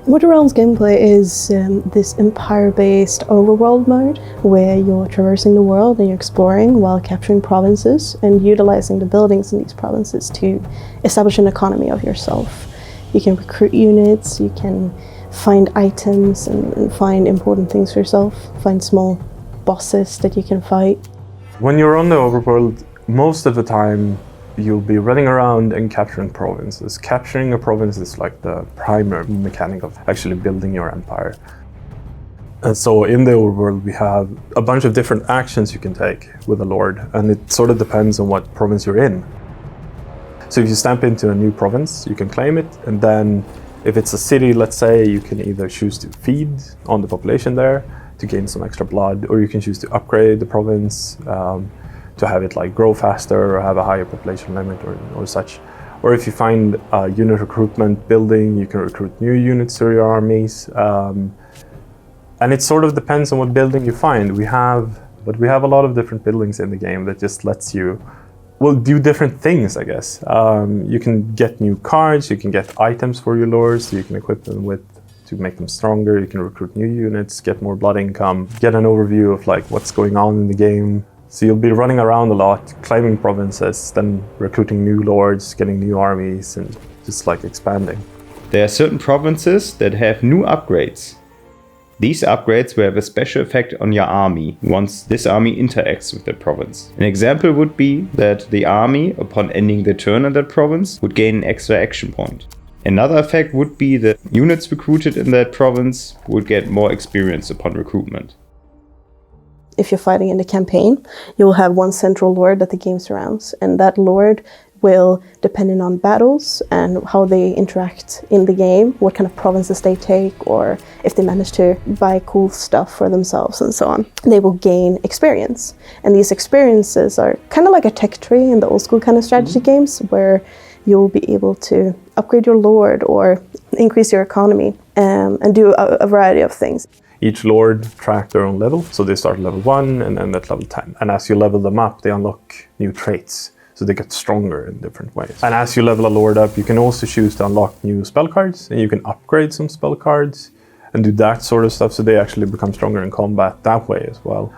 Immortal Realms gameplay is this empire-based overworld mode where you're traversing the world and you're exploring while capturing provinces and utilizing the buildings in these provinces to establish an economy of yourself. You can recruit units, you can find items and find important things for yourself, find small bosses that you can fight. When you're on the overworld, most of the time you'll be running around and capturing provinces. Capturing a province is like the primary mechanic of actually building your empire. And so in the overworld we have a bunch of different actions you can take with a lord, and it sort of depends on what province you're in. So if you stamp into a new province, you can claim it, and then if it's a city, let's say, you can either choose to feed on the population there to gain some extra blood, or you can choose to upgrade the province to have it like grow faster or have a higher population limit or such. Or if you find a unit recruitment building, you can recruit new units to your armies. And it sort of depends on what building you find. We have a lot of different buildings in the game that just lets you, well, do different things, I guess. You can get new cards, you can get items for your lords, you can equip them with to make them stronger, you can recruit new units, get more blood income, get an overview of like what's going on in the game. So you'll be running around a lot, claiming provinces, then recruiting new lords, getting new armies, and just like expanding. There are certain provinces that have new upgrades. These upgrades will have a special effect on your army once this army interacts with the province. An example would be that the army, upon ending the turn in that province, would gain an extra action point. Another effect would be that units recruited in that province would get more experience upon recruitment. If you're fighting in the campaign, you will have one central lord that the game surrounds, and that lord will, depending on battles and how they interact in the game, what kind of provinces they take, or if they manage to buy cool stuff for themselves and so on, they will gain experience. And these experiences are kind of like a tech tree in the old school kind of strategy games, where you'll be able to upgrade your lord or increase your economy and do a variety of things. Each lord track their own level, so they start at level 1 and end at level 10. And as you level them up, they unlock new traits, so they get stronger in different ways. And as you level a lord up, you can also choose to unlock new spell cards, and you can upgrade some spell cards and do that sort of stuff, so they actually become stronger in combat that way as well.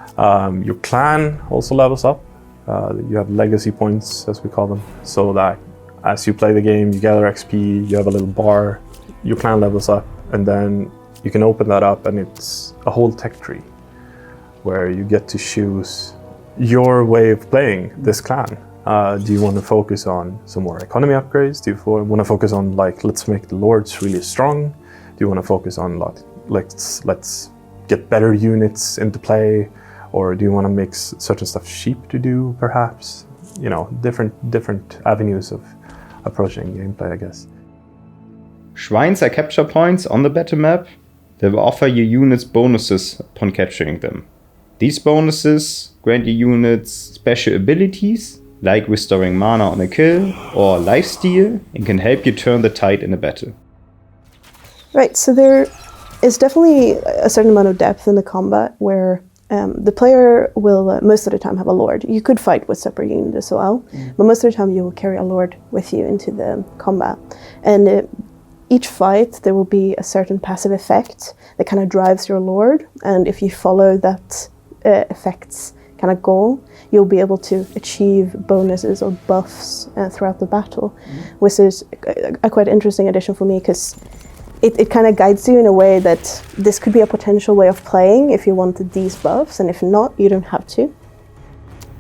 Your clan also levels up. You have legacy points, as we call them, so that as you play the game, you gather XP, you have a little bar, your clan levels up, and then you can open that up and it's a whole tech tree where you get to choose your way of playing this clan. Do you want to focus on some more economy upgrades? Do you want to focus on like, let's make the lords really strong? Do you want to focus on let's get better units into play? Or do you want to make certain stuff cheap to do, perhaps? You know, different avenues of approaching gameplay, I guess. Shrines are capture points on the battle map that will offer your units bonuses upon capturing them. These bonuses grant your units special abilities, like restoring mana on a kill or lifesteal, and can help you turn the tide in a battle. Right, so there is definitely a certain amount of depth in the combat where the player will most of the time have a lord. You could fight with separate units as well, but most of the time you will carry a lord with you into the combat. And each fight there will be a certain passive effect that kind of drives your lord, and if you follow that effect's kind of goal, you'll be able to achieve bonuses or buffs throughout the battle, which is a quite interesting addition for me, because it kind of guides you in a way that this could be a potential way of playing if you wanted these buffs, and if not, you don't have to.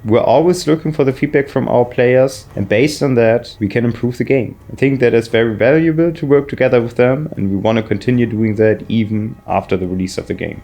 We're always looking for the feedback from our players, and based on that, we can improve the game. I think that it's very valuable to work together with them, and we want to continue doing that even after the release of the game.